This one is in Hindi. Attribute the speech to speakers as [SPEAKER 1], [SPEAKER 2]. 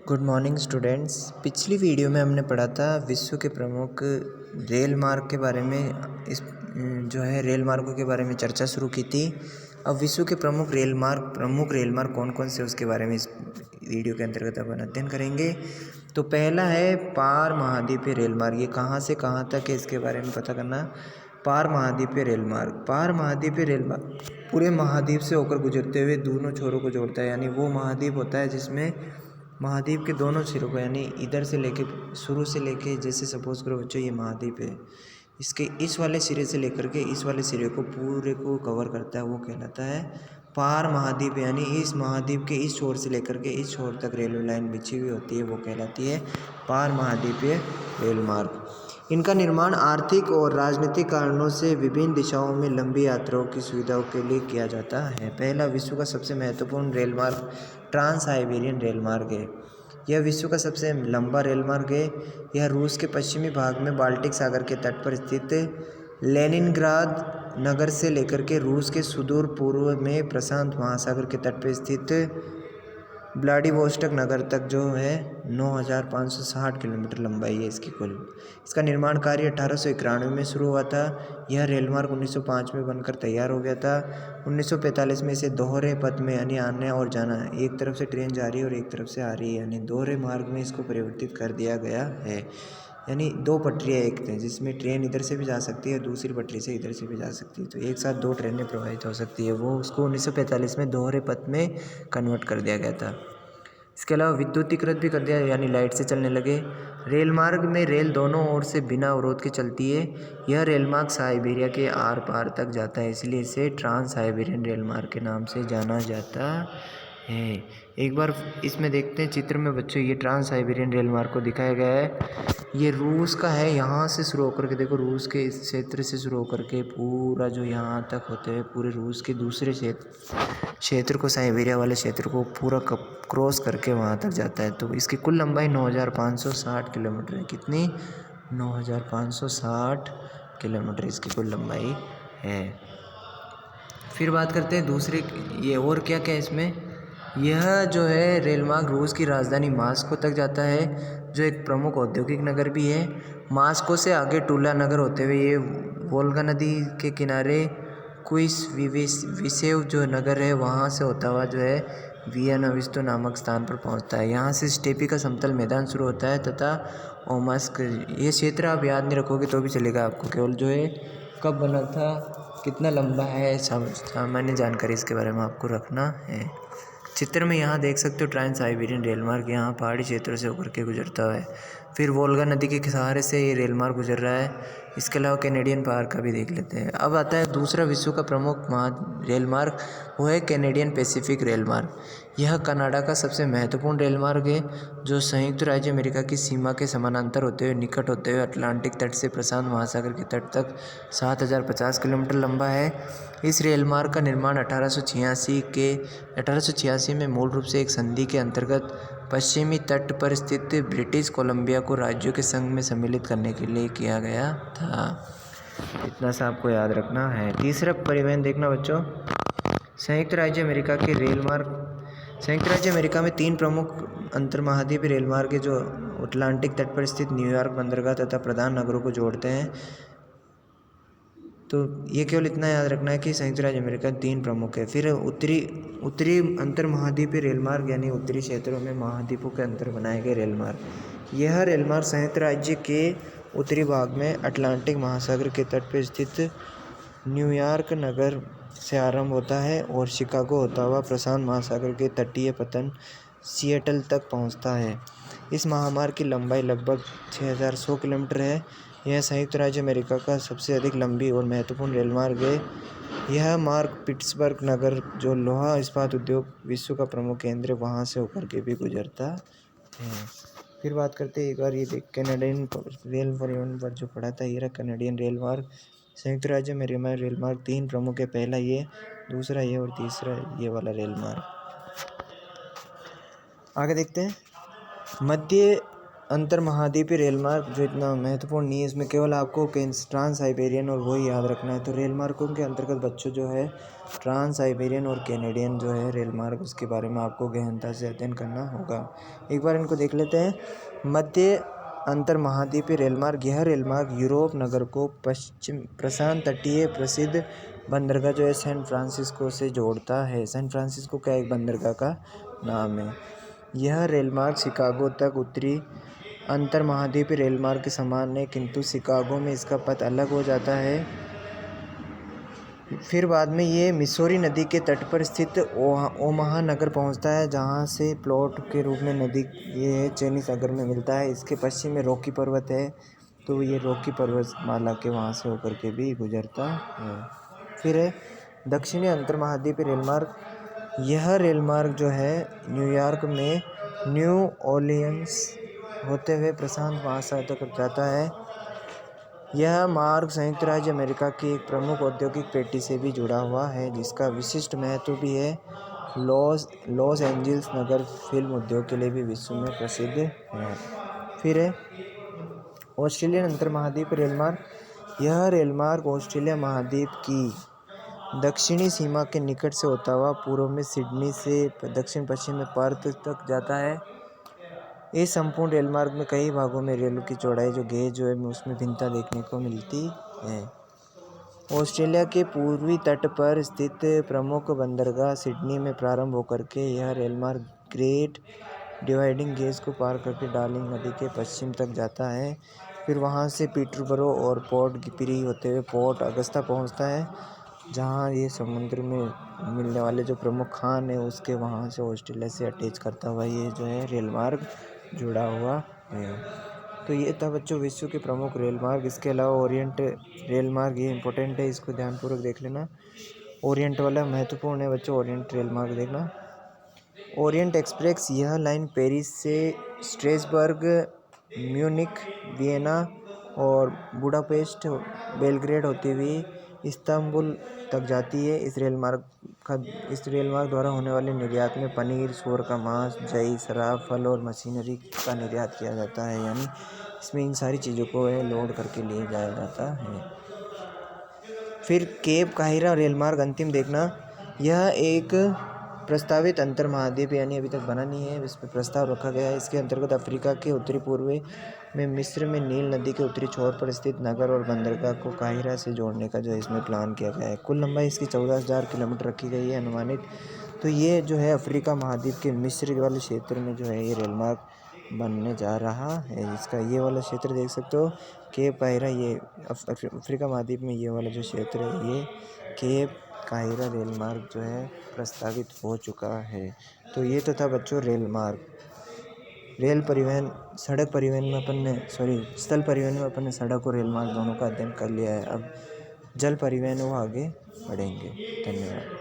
[SPEAKER 1] Good morning students. पिछली वीडियो में हमने पढ़ा था विश्व के प्रमुख रेल मार्ग के बारे में। इस जो है रेल मार्गों के बारे में चर्चा शुरू की थी। अब विश्व के प्रमुख रेल मार्ग कौन कौन से उसके बारे में इस वीडियो के अंतर्गत अपन अध्ययन करेंगे। तो पहला है पार महाद्वीपीय रेल मार्ग। ये कहाँ से कहाँ तक है इसके बारे में पता करना। पार महाद्वीपीय रेल मार्ग, पार महाद्वीपीय रेल मार्ग पूरे महाद्वीप से होकर गुजरते हुए दोनों छोरों को जोड़ता है। यानी वो महाद्वीप होता है जिसमें महाद्वीप के दोनों सिरों को, यानी इधर से लेके शुरू से लेके, जैसे सपोज करो बच्चों ये महाद्वीप है, इसके इस वाले सिरे से लेकर के इस वाले सिरे को पूरे को कवर करता है, वो कहलाता है पार महाद्वीप। यानी इस महाद्वीप के इस छोर से लेकर के इस छोर तक रेलवे लाइन बिछी हुई होती है, वो कहलाती है पार महाद्वीपीय रेल मार्ग। इनका निर्माण आर्थिक और राजनीतिक कारणों से विभिन्न दिशाओं में लंबी यात्राओं की सुविधाओं के लिए किया जाता है। पहला विश्व का सबसे महत्वपूर्ण रेल मार्ग ट्रांस साइबेरियन रेल मार्ग है। यह विश्व का सबसे लंबा रेल मार्ग है। यह रूस के पश्चिमी भाग में बाल्टिक सागर के तट पर स्थित लेनिनग्राद नगर से लेकर के रूस के सुदूर पूर्व में प्रशांत महासागर के तट पर स्थित व्लादिवोस्टोक नगर तक जो है 9,560 किलोमीटर लंबाई है इसकी कुल। इसका निर्माण कार्य 1891 में शुरू हुआ था। यह रेल मार्ग 1905 में बनकर तैयार हो गया था। 1945 में इसे दोहरे पथ में, यानी आने और जाना, एक तरफ से ट्रेन जा रही है और एक तरफ से आ रही है, यानी दोहरे मार्ग में इसको परिवर्तित कर दिया गया है। यानी दो पटरियाँ एक थे जिसमें ट्रेन इधर से भी जा सकती है, दूसरी पटरी से इधर से भी जा सकती है, तो एक साथ दो ट्रेनें प्रवाहित हो सकती है। वो उसको 1945 में दोहरे पथ में कन्वर्ट कर दिया गया था। इसके अलावा विद्युतीकृत भी कर दिया, यानी लाइट से चलने लगे। रेल मार्ग में रेल दोनों ओर से बिना अवरोध के चलती है। यह रेल मार्ग साइबेरिया के आर पार तक जाता है, इसलिए इसे ट्रांस साइबेरियन रेल मार्ग के नाम से जाना जाता है। एक बार इसमें देखते हैं चित्र में बच्चों, ये ट्रांस साइबेरियन रेल मार्ग को दिखाया गया है। ये रूस का है, यहाँ से शुरू होकर के देखो, रूस के इस क्षेत्र से शुरू होकर के पूरा जो यहाँ तक होते हुए पूरे रूस के दूसरे क्षेत्र को, साइबेरिया वाले क्षेत्र को पूरा क्रॉस करके वहाँ तक जाता है। तो इसकी कुल लंबाई 9,560 किलोमीटर है। कितनी? 9,560 किलोमीटर इसकी कुल लंबाई है। फिर बात करते हैं दूसरे, ये और क्या क्या है इसमें। यह जो है रेल मार्ग रूस की राजधानी मास्को तक जाता है, जो एक प्रमुख औद्योगिक नगर भी है। मास्को से आगे टूला नगर होते हुए ये वोल्गा नदी के किनारे विसेव जो नगर है वहाँ से होता हुआ जो है वियानोविस्तो नामक स्थान पर पहुँचता है। यहाँ से स्टेपी का समतल मैदान शुरू होता है तथा ओमास्क, ये क्षेत्र आप याद नहीं रखोगे तो भी चलेगा, आपको केवल जो है कब बना था, कितना लंबा है, सामान्य जानकारी इसके बारे में आपको रखना है। चित्र में यहाँ देख सकते हो ट्रांस साइबेरियन रेल मार्ग यहाँ पहाड़ी क्षेत्रों से होकर के गुजरता है। फिर वोल्गा नदी के सहारे से ये रेल मार्ग गुजर रहा है। इसके अलावा कैनेडियन पहाड़ का भी देख लेते हैं। अब आता है दूसरा विश्व का प्रमुख रेल मार्ग, वो है कैनेडियन पैसिफिक रेल मार्ग। यह कनाडा का सबसे महत्वपूर्ण रेल मार्ग है, जो संयुक्त राज्य अमेरिका की सीमा के समानांतर होते हुए निकट होते हुए अटलांटिक तट से प्रशांत महासागर के तट तक 7,050 किलोमीटर लंबा है। इस रेल मार्ग का निर्माण 1886 में मूल रूप से एक संधि के अंतर्गत पश्चिमी तट पर स्थित ब्रिटिश कोलंबिया को राज्यों के संघ में सम्मिलित करने के लिए किया गया था। इतना सा आपको याद रखना है। तीसरा परिवहन देखना बच्चों, संयुक्त राज्य अमेरिका के रेल मार्ग। संयुक्त राज्य अमेरिका में 3 प्रमुख अंतर्महाद्वीपीय रेल मार्ग है, जो अटलांटिक तट पर स्थित न्यूयॉर्क बंदरगाह तथा प्रधान नगरों को जोड़ते हैं। तो ये केवल इतना याद रखना है कि संयुक्त राज्य अमेरिका 3 प्रमुख है। फिर उत्तरी अंतर महाद्वीपीय रेल मार्ग, यानी उत्तरी क्षेत्रों में महाद्वीपों के अंतर बनाए गए रेल मार्ग। यह रेल मार्ग संयुक्त राज्य के उत्तरी भाग में अटलांटिक महासागर के तट पर स्थित न्यूयॉर्क नगर से आरंभ होता है और शिकागो होता हुआ प्रशांत महासागर के तटीय पतन सिएटल तक पहुंचता है। इस महामार्ग की लंबाई लगभग 6,100 किलोमीटर है। यह संयुक्त राज्य अमेरिका का सबसे अधिक लंबी और महत्वपूर्ण रेल मार्ग है। यह मार्ग पिट्सबर्ग नगर, जो लोहा इस्पात उद्योग विश्व का प्रमुख केंद्र है, वहाँ से होकर के भी गुजरता है। फिर बात करते हैं एक बार, ये देख कैनेडियन रेल परिवहन पर जो पढ़ा था, ये रहा कैनेडियन रेल मार्ग। संयुक्त राज्य अमेरिका में रेल मार्ग 3 प्रमुख है, पहला ये, दूसरा ये और तीसरा ये वाला रेल मार्ग। आगे देखते हैं। मध्य अंतर महाद्वीपीय रेल मार्ग जो इतना महत्वपूर्ण नहीं है, इसमें केवल आपको ट्रांस साइबेरियन और वही याद रखना है। तो रेल मार्गों के अंतर्गत बच्चों जो है ट्रांस साइबेरियन और कैनेडियन जो है रेल मार्ग, उसके बारे में आपको गहनता से अध्ययन करना होगा। एक बार इनको देख लेते हैं। मध्य अंतर महाद्वीपीय रेल मार्ग, यह रेल मार्ग यूरोप नगर को पश्चिम प्रशांत तटीय प्रसिद्ध बंदरगाह जो है सैन फ्रांसिस्को से जोड़ता है। सैन फ्रांसिस्को का एक बंदरगाह का नाम है। यह रेल मार्ग शिकागो तक उत्तरी अंतर महाद्वीपीय रेल मार्ग के समान है, किंतु शिकागो में इसका पथ अलग हो जाता है। फिर बाद में ये मिसौरी नदी के तट पर स्थित ओमाहा नगर पहुंचता है, जहां से प्लॉट के रूप में नदी ये चेनी सागर में मिलता है। इसके पश्चिम में रॉकी पर्वत है, तो ये रॉकी पर्वतमाला के वहां से होकर के भी गुजरता है। फिर है दक्षिणी अंतर महाद्वीपीय रेल मार्ग, यह रेल मार्ग जो है न्यूयॉर्क में न्यू ऑरलियंस होते हुए प्रशांत महासागर तक जाता है। यह मार्ग संयुक्त राज्य अमेरिका की एक प्रमुख औद्योगिक पेटी से भी जुड़ा हुआ है, जिसका विशिष्ट महत्व भी है। लॉस एंजल्स नगर फिल्म उद्योग के लिए भी विश्व में प्रसिद्ध है। फिर है ऑस्ट्रेलियन अंतर महाद्वीपीय रेल मार्ग, यह रेल मार्ग ऑस्ट्रेलिया महाद्वीप की दक्षिणी सीमा के निकट से होता हुआ पूर्व में सिडनी से दक्षिण पश्चिम में पर्थ तक जाता है। इस संपूर्ण रेल मार्ग में कई भागों में रेलों की चौड़ाई जो गेज जो है उसमें भिन्नता देखने को मिलती है। ऑस्ट्रेलिया के पूर्वी तट पर स्थित प्रमुख बंदरगाह सिडनी में प्रारंभ होकर के यह रेल मार्ग ग्रेट डिवाइडिंग गेज को पार करके डार्लिंग नदी के पश्चिम तक जाता है। फिर वहां से पीटरबरो और पोर्ट पिरी होते हुए पोर्ट अगस्ता पहुंचता है, जहां ये समुद्र में मिलने वाले जो प्रमुख खान है उसके वहां से ऑस्ट्रेलिया से अटैच करता हुआ ये जो है रेल मार्ग जुड़ा हुआ है। तो ये था बच्चों विश्व के प्रमुख रेल मार्ग। इसके अलावा ओरिएंट रेल मार्ग ये इंपॉर्टेंट है, इसको ध्यानपूर्वक देख लेना। ओरिएंट वाला महत्वपूर्ण है बच्चों, ओरिएंट रेल मार्ग देखना। ओरिएंट एक्सप्रेस, यह लाइन पेरिस से स्ट्रेसबर्ग, म्यूनिख, वियना और बुडापेस्ट, बेलग्रेड होती हुई इस्तांबुल तक जाती है। इस रेल मार्ग द्वारा होने वाले निर्यात में पनीर, सूअर का मांस, दही, शराब, फल और मशीनरी का निर्यात किया जाता है। यानी इसमें इन सारी चीज़ों को लोड करके लिए जाया जाता है। फिर केप काहिरा रेल मार्ग अंतिम देखना, यह एक प्रस्तावित अंतर महाद्वीप यानी अभी तक बना नहीं है, इस पर प्रस्ताव रखा गया है। इसके अंतर्गत अफ्रीका के उत्तरी पूर्व में मिस्र में नील नदी के उत्तरी छोर पर स्थित नगर और बंदरगाह को काहिरा से जोड़ने का जो है इसमें प्लान किया गया है। कुल लंबाई इसकी 14,000 किलोमीटर रखी गई है अनुमानित। तो ये जो है अफ्रीका महाद्वीप के मिस्र वाले क्षेत्र में जो है ये रेल मार्ग बनने जा रहा है। इसका ये वाला क्षेत्र देख सकते हो केप काहिरा, ये अफ्रीका महाद्वीप में ये वाला जो क्षेत्र है ये केप काहिरा रेल मार्ग जो है प्रस्तावित हो चुका है। तो ये तो था बच्चों रेल मार्ग। रेल परिवहन, सड़क परिवहन में अपन ने स्थल परिवहन में अपन ने सड़क और रेल मार्ग दोनों का अध्ययन कर लिया है। अब जल परिवहन वो आगे बढ़ेंगे। धन्यवाद।